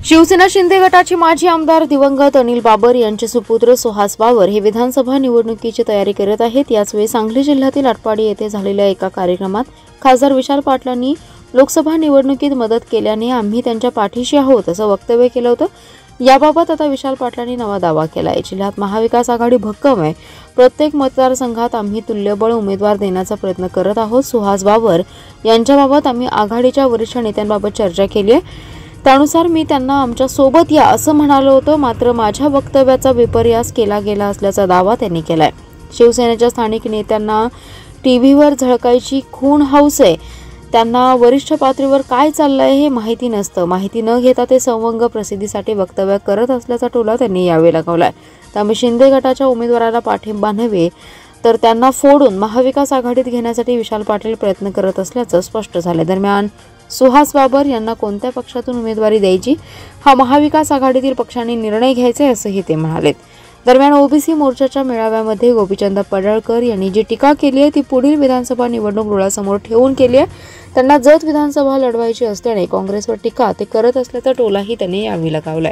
शिवसेना शिंदे गटाचे माजी आमदार दिवंगत अनिल बाबर यांचे सुपुत्र सुहास बाबर हे विधानसभा निवडणुकीची तयारी करत आहेत। याचवेळी सांगली जिल्ह्यातील आटपाडी येथे झालेल्या एका कार्यक्रमात खासदार विशाल पाटलांनी लोकसभा निवडणुकीत मदत केल्याने आम्ही त्यांच्या पाठीशी आहोत असं वक्तव्य केलं होतं। याबाबत आता विशाल पाटलांनी नवा दावा केलाय। जिल्ह्यात महाविकास आघाडी भक्कम आहे। प्रत्येक मतदारसंघात आम्ही तुल्यबळ उमेदवार देण्याचा प्रयत्न करत आहोत। सुहास बाबर यांच्याबाबत आम्ही आघाडीच्या वरिष्ठ नेत्यांबाबत चर्चा केली आहे। त्यानुसार मी त्यांना आमच्या सोबत या असं म्हणालो होतो, मात्र माझ्या वक्तव्याचा विपर्यास केला गेला असल्याचा दावा त्यांनी केलाय। शिवसेनेच्या स्थानिक नेत्यांना टीव्हीवर झळकायची खूण हौस आहे। त्यांना वरिष्ठ पातळीवर काय चाललंय हे माहिती नसतं। माहिती न घेता ते संवंग प्रसिद्धीसाठी वक्तव्य करत असल्याचा टोला त्यांनी यावेळी लगावलाय। त्यामुळे शिंदे गटाच्या उमेदवाराला पाठिंबा नव्हे तर त्यांना फोडून महाविकास आघाडीत घेण्यासाठी विशाल पाटील प्रयत्न करत असल्याचं स्पष्ट झाले। दरम्यान सुहास बाबर यांना कोणत्या पक्षातून उमेदवारी द्यायची हा महाविकास आघाडीतील पक्षांनी निर्णय घ्यायचा असंही ते म्हणाले। दरम्यान ओबीसी मोर्चाच्या मेळाव्यामध्ये गोपीचंद पडळकर यांनी जी टीका केली आहे ती पुढील विधानसभा निवडणूक डोळ्यासमोर ठेवून केली आहे। त्यांना जत विधानसभा लढवायची असल्याने काँग्रेसवर टीका ते करत असल्याचा टोलाही त्यांनी यावेळी लगावलाय।